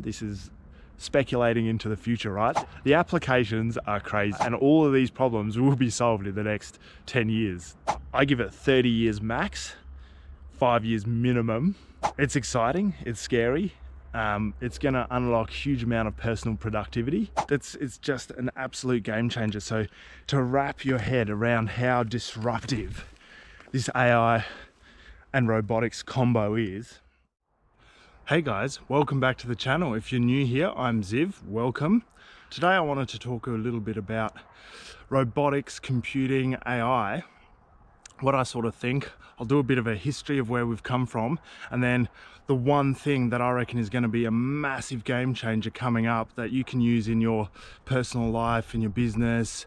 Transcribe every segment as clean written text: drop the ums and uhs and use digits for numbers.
time. This is speculating into the future, right? The applications are crazy, and all of these problems will be solved in the next 10 years. I give it 30 years max, 5 years minimum. It's exciting, it's scary. It's gonna unlock huge amount of personal productivity. It's just an absolute game changer. So to wrap your head around how disruptive this AI and robotics combo is. Hey guys, welcome back to the channel. If you're new here, I'm Ziv, welcome. Today I wanted to talk a little bit about robotics, computing, AI, what I sort of think. I'll do a bit of a history of where we've come from, and then the one thing that I reckon is going to be a massive game changer coming up that you can use in your personal life, in your business,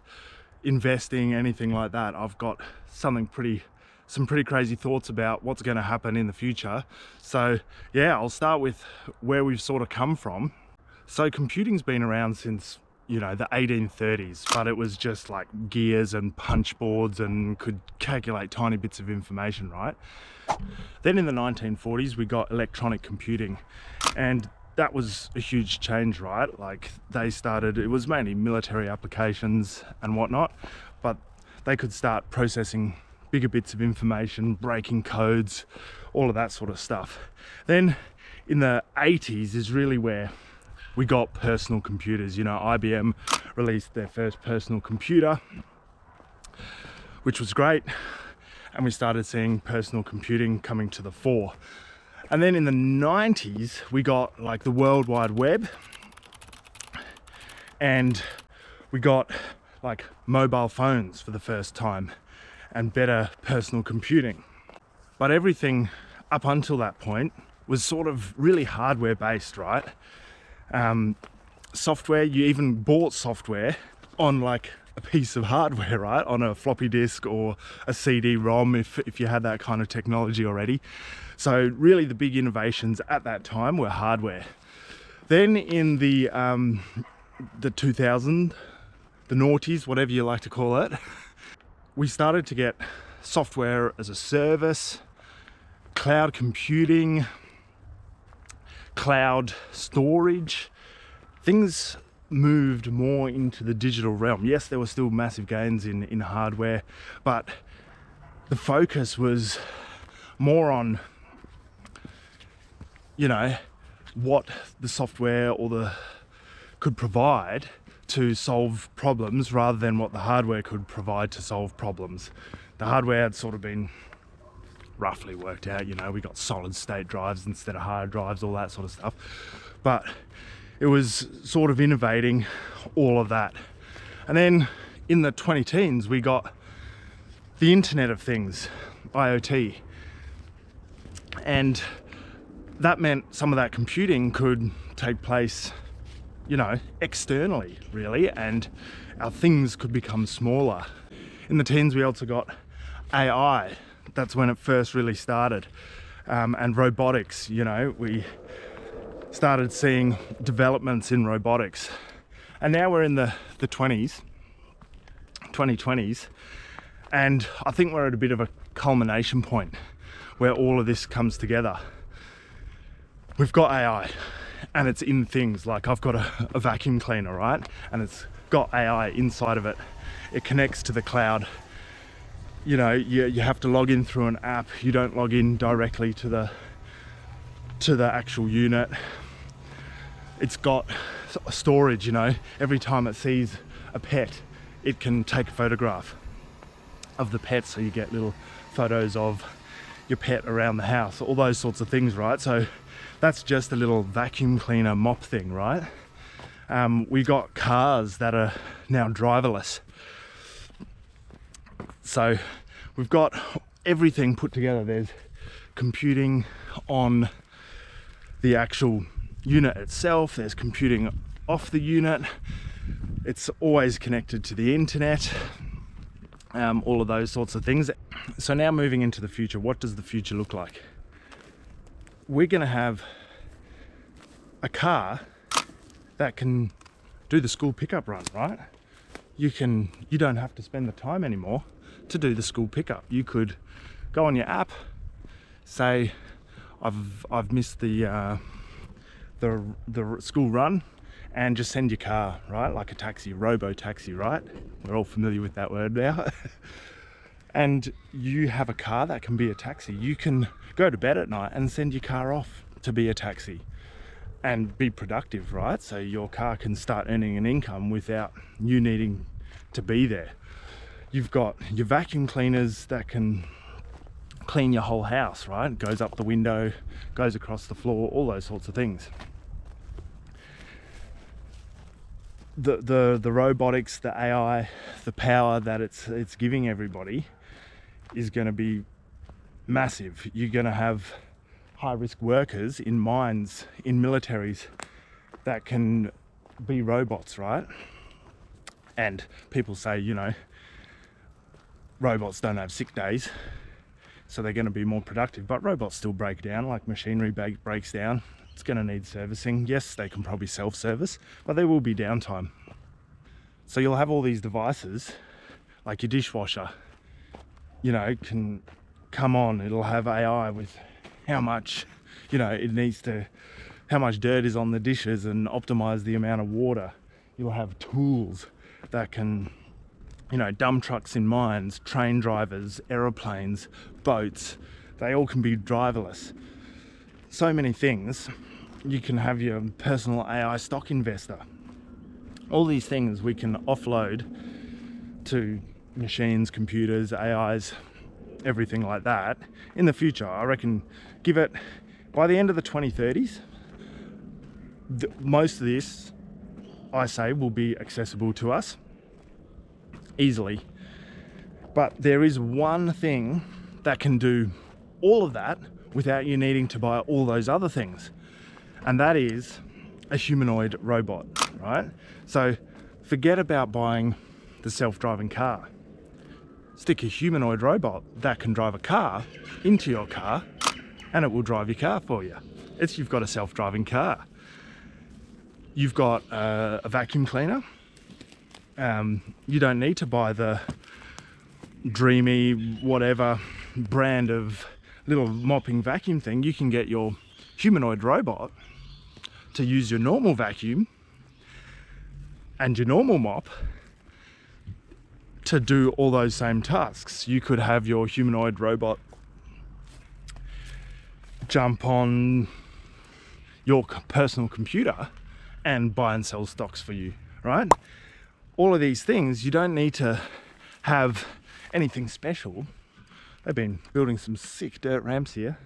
investing, anything like that. I've got some pretty crazy thoughts about what's going to happen in the future. So yeah, I'll start with where we've sort of come from. So computing's been around since, you know, the 1830s, but it was just like gears and punch boards and could calculate tiny bits of information, right? Then in the 1940s, we got electronic computing, and that was a huge change, right? Like it was mainly military applications and whatnot, but they could start processing bigger bits of information, breaking codes, all of that sort of stuff. Then in the 80s is really where we got personal computers. You know, IBM released their first personal computer, which was great. And we started seeing personal computing coming to the fore. And then in the 90s, we got like the World Wide Web, and we got like mobile phones for the first time, and better personal computing. But everything up until that point was sort of really hardware based, right? Software, you even bought software on like a piece of hardware, right? On a floppy disk or a CD-ROM if you had that kind of technology already. So really the big innovations at that time were hardware. Then in the 2000s, the noughties, whatever you like to call it, we started to get software as a service, cloud computing, cloud storage. Things moved more into the digital realm. Yes, there were still massive gains in hardware, but the focus was more on, you know, what the software could provide to solve problems rather than what the hardware could provide to solve problems. The hardware had sort of been roughly worked out, you know, we got solid state drives instead of hard drives, all that sort of stuff. But it was sort of innovating all of that. And then in the 2010s, we got the Internet of Things, IoT. And that meant some of that computing could take place, you know, externally really, and our things could become smaller. In the teens, we also got AI. That's when it first really started. And robotics, you know, we started seeing developments in robotics. And now we're in the 2020s, and I think we're at a bit of a culmination point where all of this comes together. We've got AI, and it's in things. Like I've got a vacuum cleaner, right? And it's got AI inside of it. It connects to the cloud. You know, you have to log in through an app. You don't log in directly to the actual unit. It's got storage, you know. Every time it sees a pet, it can take a photograph of the pet, so you get little photos of your pet around the house, all those sorts of things, right? So that's just a little vacuum cleaner mop thing, right? We got cars that are now driverless. So we've got everything put together. There's computing on the actual unit itself, there's computing off the unit, it's always connected to the internet, all of those sorts of things. So now moving into the future, what does the future look like? We're going to have a car that can do the school pickup run, right? You don't have to spend the time anymore to do the school pickup. You could go on your app, say I've missed the the school run and just send your car, right? Like a taxi, robo-taxi, right? We're all familiar with that word now. And you have a car that can be a taxi. You can go to bed at night and send your car off to be a taxi and be productive, right? So your car can start earning an income without you needing to be there. You've got your vacuum cleaners that can clean your whole house, right? It goes up the window, goes across the floor, all those sorts of things. The robotics, the AI, the power that it's giving everybody is going to be massive. You're going to have high-risk workers in mines, in militaries that can be robots, right? And people say, you know, robots don't have sick days, so they're going to be more productive. But robots still break down, like machinery breaks down. It's going to need servicing. Yes, they can probably self-service, but there will be downtime. So you'll have all these devices, like your dishwasher, you know, can come on. It'll have AI with how much, you know, how much dirt is on the dishes and optimize the amount of water. You'll have tools that can, you know, dump trucks in mines, train drivers, aeroplanes, boats. They all can be driverless. So many things. You can have your personal AI stock investor. All these things we can offload to machines, computers, AIs, everything like that in the future. I reckon, give it by the end of the 2030s, most of this, I say, will be accessible to us easily. But there is one thing that can do all of that without you needing to buy all those other things, and that is a humanoid robot, right? So forget about buying the self-driving car. Stick a humanoid robot that can drive a car into your car, and it will drive your car for you. You've got a self-driving car. You've got a vacuum cleaner. You don't need to buy the dreamy whatever brand of little mopping vacuum thing. You can get your humanoid robot to use your normal vacuum and your normal mop to do all those same tasks. You could have your humanoid robot jump on your personal computer and buy and sell stocks for you, right? All of these things, you don't need to have anything special. They've been building some sick dirt ramps here.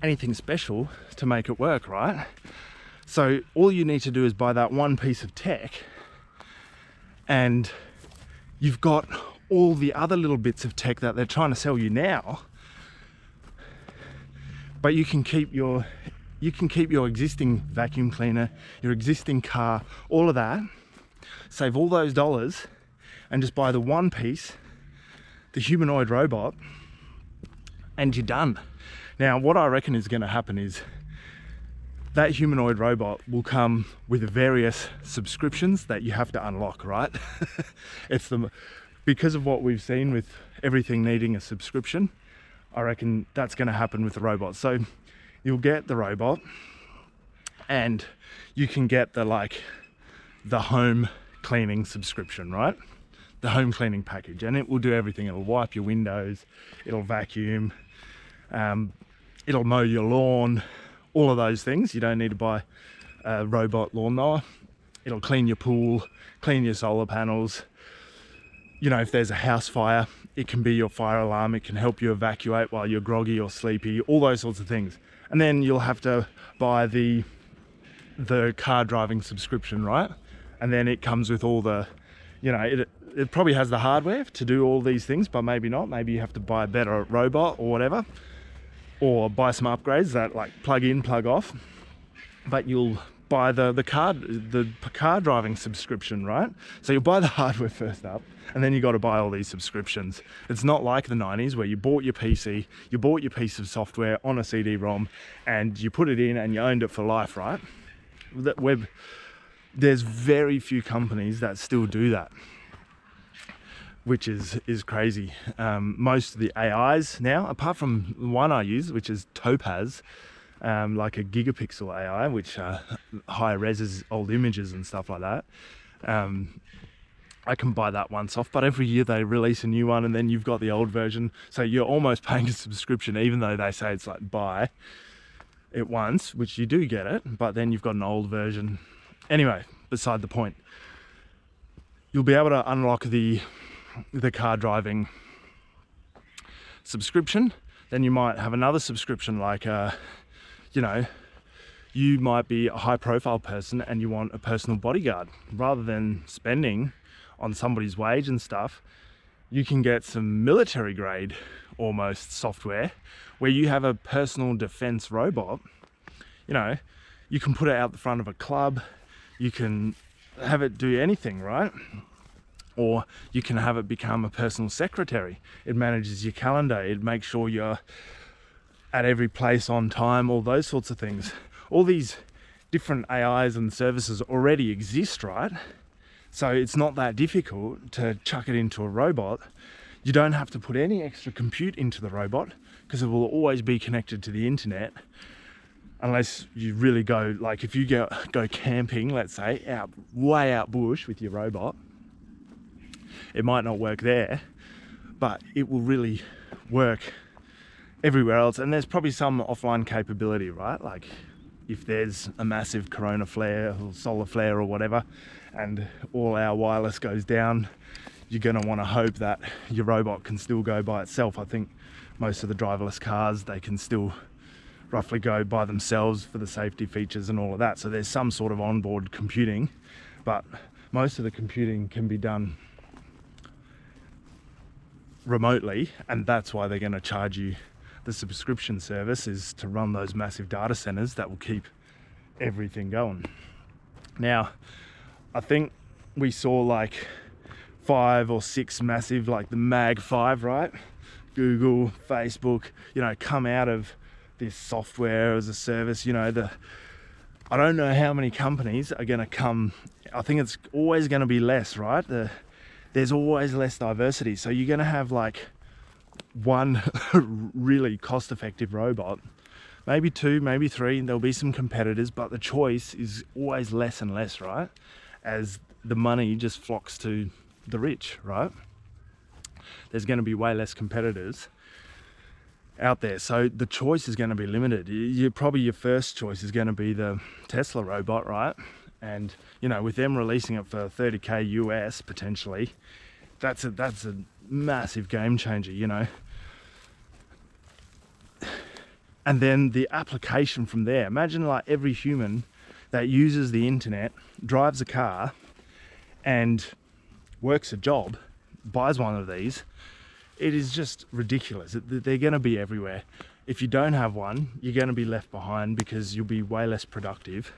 Anything special to make it work, right? So all you need to do is buy that one piece of tech, and you've got all the other little bits of tech that they're trying to sell you now, but you can keep your existing vacuum cleaner, your existing car, all of that, save all those dollars and just buy the one piece, the humanoid robot, and you're done. Now, what I reckon is going to happen is that humanoid robot will come with various subscriptions that you have to unlock, right? Because of what we've seen with everything needing a subscription, I reckon that's going to happen with the robot. So you'll get the robot, and you can get the home cleaning subscription, right? The home cleaning package, and it will do everything. It'll wipe your windows, it'll vacuum, it'll mow your lawn, all of those things. You don't need to buy a robot lawnmower. It'll clean your pool, clean your solar panels. You know, if there's a house fire, it can be your fire alarm. It can help you evacuate while you're groggy or sleepy, all those sorts of things. And then you'll have to buy the car driving subscription, right? And then it comes with all the, you know, it probably has the hardware to do all these things, but maybe not. Maybe you have to buy a better robot or whatever, or buy some upgrades that like plug in, plug off. But you'll buy the car driving subscription, right? So you'll buy the hardware first up, and then you got to buy all these subscriptions. It's not like the 90s where you bought your PC, you bought your piece of software on a CD-ROM, and you put it in and you owned it for life, right? There's very few companies that still do that, which is crazy. Most of the AIs now, apart from one I use, which is Topaz, like a gigapixel AI, which high reses old images and stuff like that. I can buy that once off, but every year they release a new one, and then you've got the old version. So you're almost paying a subscription, even though they say it's like buy it once, which you do get it, but then you've got an old version. Anyway, beside the point. You'll be able to unlock the car driving subscription. Then you might have another subscription, like you know, you might be a high profile person and you want a personal bodyguard. Rather than spending on somebody's wage and stuff, you can get some military grade almost software where you have a personal defense robot. You know, you can put it out the front of a club, you can have it do anything, right? Or you can have it become a personal secretary. It manages your calendar, it makes sure you're at every place on time, all those sorts of things. All these different AIs and services already exist, right? So it's not that difficult to chuck it into a robot. You don't have to put any extra compute into the robot because it will always be connected to the internet. Unless you really go, like if you go camping, let's say, way out bush with your robot, it might not work there, but it will really work everywhere else. And there's probably some offline capability, right? Like if there's a massive corona flare or solar flare or whatever, and all our wireless goes down, you're going to want to hope that your robot can still go by itself. I think most of the driverless cars, they can still roughly go by themselves for the safety features and all of that. So there's some sort of onboard computing, but most of the computing can be done remotely, and that's why they're going to charge you the subscription service, is to run those massive data centers that will keep everything going. Now, I think we saw like 5 or 6 massive, like the Mag 5, right? Google, Facebook, you know, come out of this software as a service. You know, I don't know how many companies are going to come. I think it's always going to be less, right? There's always less diversity. So you're going to have like one really cost-effective robot, maybe 2, maybe 3. There'll be some competitors, but the choice is always less and less, right? As the money just flocks to the rich, right? There's going to be way less competitors out there, so the choice is going to be limited. Probably your first choice is going to be the Tesla robot, right? And you know, with them releasing it for $30,000 US potentially, that's a massive game changer, you know. And then the application from there. Imagine like every human that uses the internet, drives a car, and works a job, buys one of these. It is just ridiculous. They're going to be everywhere. If you don't have one, you're going to be left behind because you'll be way less productive.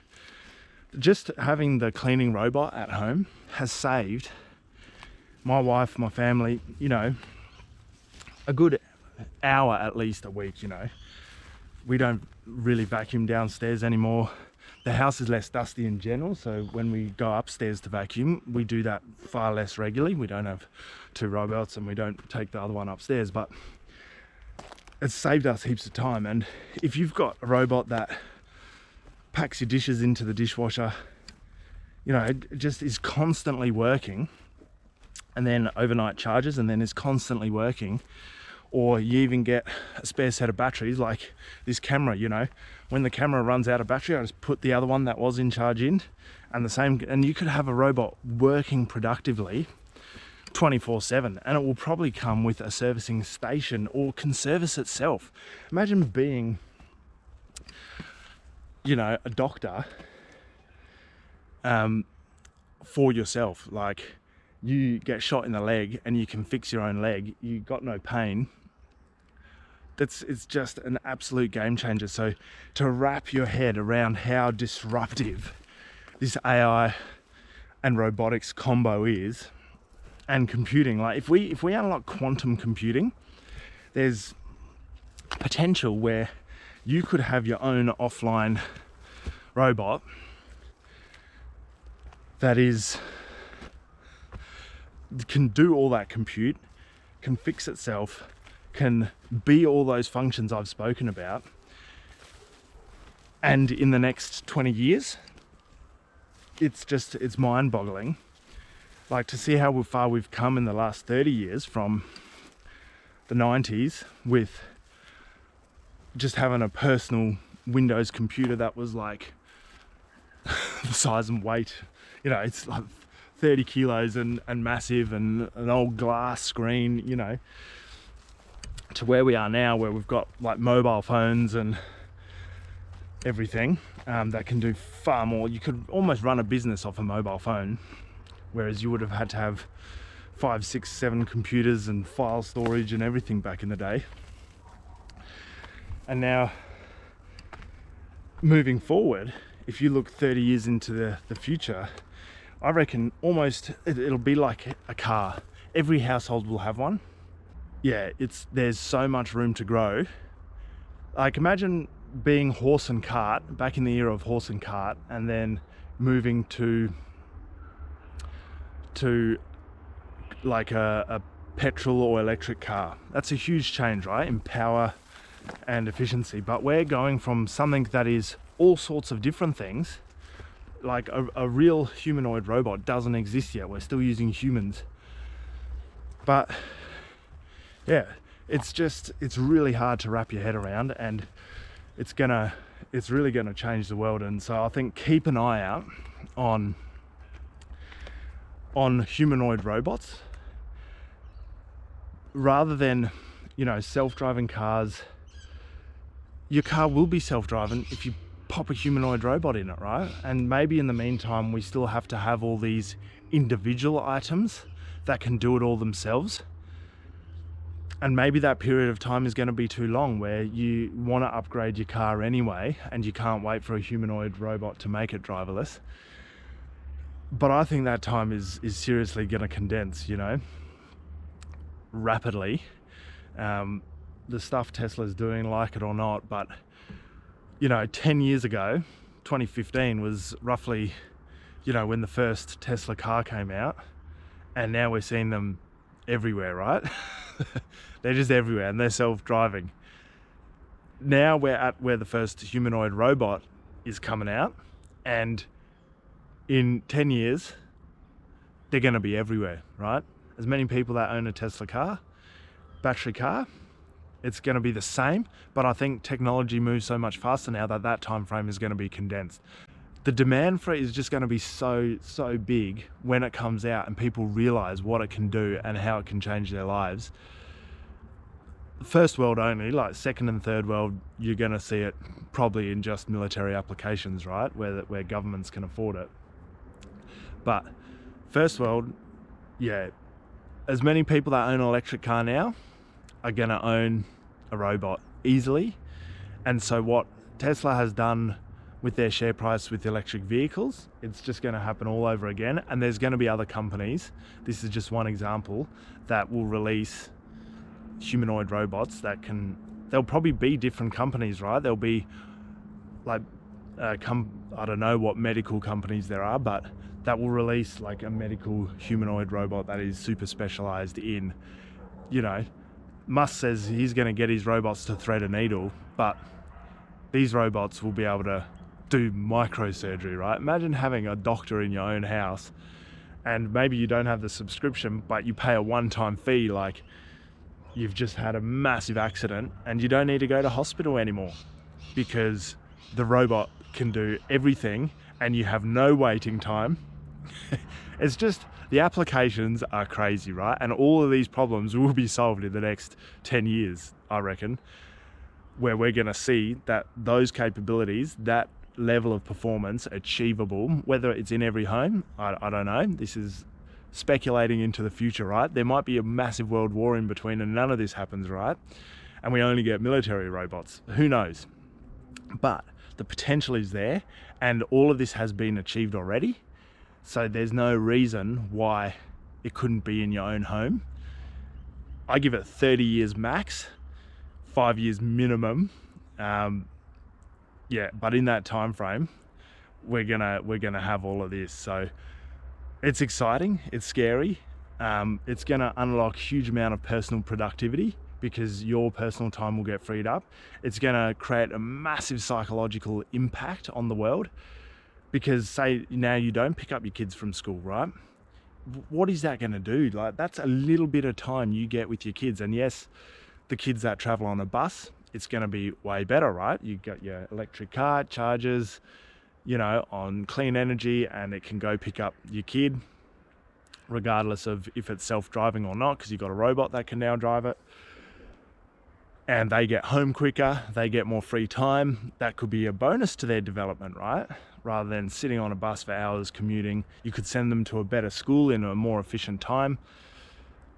Just having the cleaning robot at home has saved my wife, my family, you know, a good hour at least a week, you know. We don't really vacuum downstairs anymore. The house is less dusty in general, so when we go upstairs to vacuum, we do that far less regularly. We don't have 2 robots and we don't take the other one upstairs, but it's saved us heaps of time. And if you've got a robot that packs your dishes into the dishwasher, you know, it just is constantly working, and then overnight charges and then is constantly working, or you even get a spare set of batteries like this camera, you know, when the camera runs out of battery, I just put the other one that was in charge in, and you could have a robot working productively 24/7, and it will probably come with a servicing station or can service itself. Imagine being, you know, a doctor for yourself. Like, you get shot in the leg and you can fix your own leg, you got no pain. It's just an absolute game changer. So to wrap your head around how disruptive this AI and robotics combo is, and computing, like if we unlock quantum computing, there's potential where you could have your own offline robot that can do all that compute, can fix itself, can be all those functions I've spoken about, And in the next 20 years, it's mind-boggling. Like, to see how far we've come in the last 30 years from the 90s with just having a personal Windows computer that was like the size and weight, you know, it's like 30 kilos and massive, and an old glass screen, you know, to where we are now, where we've got like mobile phones and everything that can do far more. You could almost run a business off a mobile phone, whereas you would have had to have 5, 6, 7 computers and file storage and everything back in the day. And now, moving forward, if you look 30 years into the future, I reckon almost it'll be like a car. Every household will have one. Yeah, there's so much room to grow. Like, imagine being horse and cart back in the era of horse and cart, and then moving to like a petrol or electric car. That's a huge change, right, in power and efficiency. But we're going from something that is all sorts of different things, like a real humanoid robot doesn't exist yet. We're still using humans. But yeah, it's really hard to wrap your head around, and it's really gonna change the world. And so I think keep an eye out on humanoid robots, rather than, you know, self-driving cars. Your car will be self-driving if you pop a humanoid robot in it, right? And maybe in the meantime, we still have to have all these individual items that can do it all themselves. And maybe that period of time is going to be too long, where you want to upgrade your car anyway, and you can't wait for a humanoid robot to make it driverless. But I think that time is seriously going to condense, you know, rapidly. The stuff Tesla's doing, like it or not, but you know, 10 years ago, 2015 was roughly, you know, when the first Tesla car came out, and now we're seeing them everywhere, right? They're just everywhere, and they're self-driving. Now we're at where the first humanoid robot is coming out, and in 10 years, they're going to be everywhere, right? As many people that own a Tesla car, battery car, it's going to be the same, but I think technology moves so much faster now that time frame is going to be condensed. The demand for it is just going to be so big when it comes out and people realize what it can do and how it can change their lives. First world only, like second and third world, you're going to see it probably in just military applications, right, where governments can afford it. But first world, yeah, as many people that own an electric car now are going to own a robot easily. And so what Tesla has done with their share price with electric vehicles, it's just going to happen all over again. And there's going to be other companies, this is just one example, that will release humanoid robots that they'll probably be different companies, right? There'll be like I don't know what medical companies there are, but that will release like a medical humanoid robot that is super specialized in, you know, Musk says he's going to get his robots to thread a needle, but these robots will be able to do microsurgery, right? Imagine having a doctor in your own house, and maybe you don't have the subscription, but you pay a one-time fee, like you've just had a massive accident and you don't need to go to hospital anymore because the robot can do everything and you have no waiting time. It's just, the applications are crazy, right? And all of these problems will be solved in the next 10 years, I reckon, where we're going to see that those capabilities, that level of performance achievable, whether it's in every home, I don't know. This is speculating into the future, right? There might be a massive world war in between and none of this happens, right? And we only get military robots. Who knows? But the potential is there, and all of this has been achieved already. So there's no reason why it couldn't be in your own home. I give it 30 years max, 5 years minimum. Yeah, but in that time frame, we're gonna have all of this. So it's exciting, it's scary. It's gonna unlock huge amount of personal productivity because your personal time will get freed up. It's going to create a massive psychological impact on the world, because say now you don't pick up your kids from school, right? What is that going to do? Like, that's a little bit of time you get with your kids. And yes, the kids that travel on a bus, it's going to be way better, right? You got your electric car, charges, you know, on clean energy, and it can go pick up your kid regardless of if it's self-driving or not, because you've got a robot that can now drive it. And they get home quicker, they get more free time. That could be a bonus to their development, right? Rather than sitting on a bus for hours commuting, you could send them to a better school in a more efficient time.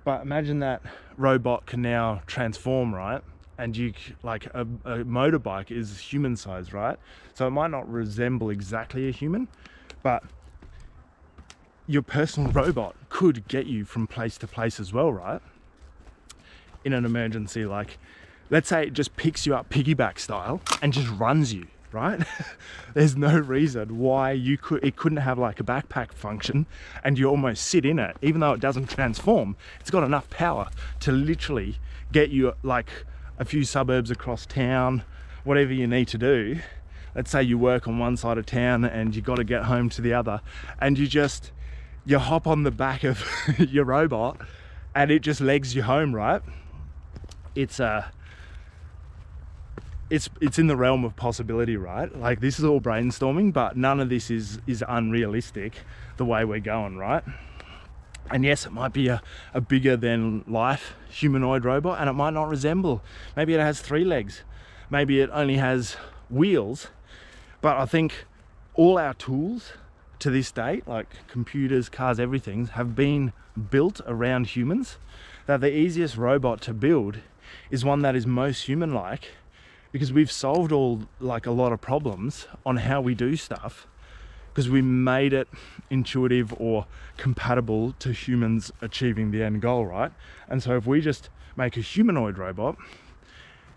But imagine that robot can now transform, right? And you, like a motorbike is human size, right? So it might not resemble exactly a human, but your personal robot could get you from place to place as well, right? In an emergency, like let's say it just picks you up piggyback style and just runs you, right? There's no reason why it couldn't have like a backpack function and you almost sit in it. Even though it doesn't transform, it's got enough power to literally get you like a few suburbs across town, whatever you need to do. Let's say you work on one side of town and you got to get home to the other, and you hop on the back of your robot and it just legs you home, right? It's in the realm of possibility, right? Like, this is all brainstorming, but none of this is unrealistic the way we're going, right? And yes, it might be a bigger than life humanoid robot, and it might not resemble. Maybe it has 3 legs. Maybe it only has wheels. But I think all our tools to this date, like computers, cars, everything, have been built around humans. That the easiest robot to build is one that is most human-like, because we've solved a lot of problems on how we do stuff, because we made it intuitive or compatible to humans achieving the end goal, right? And so if we just make a humanoid robot,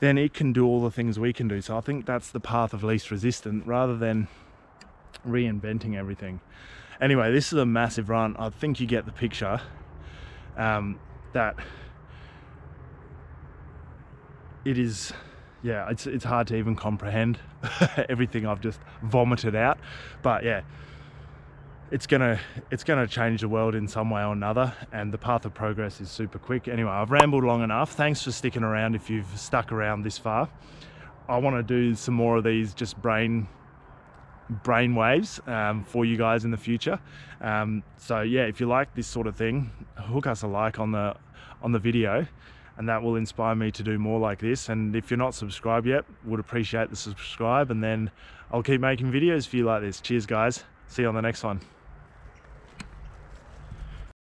then it can do all the things we can do. So I think that's the path of least resistance, rather than reinventing everything. Anyway, this is a massive run. I think you get the picture. That it is, yeah, it's hard to even comprehend everything I've just vomited out. But yeah, it's gonna change the world in some way or another, and the path of progress is super quick. Anyway, I've rambled long enough. Thanks for sticking around if you've stuck around this far. I want to do some more of these just brain waves for you guys in the future. So yeah, if you like this sort of thing, hook us a like on the video, and that will inspire me to do more like this. And if you're not subscribed yet, would appreciate the subscribe, and then I'll keep making videos for you like this. Cheers guys, see you on the next one.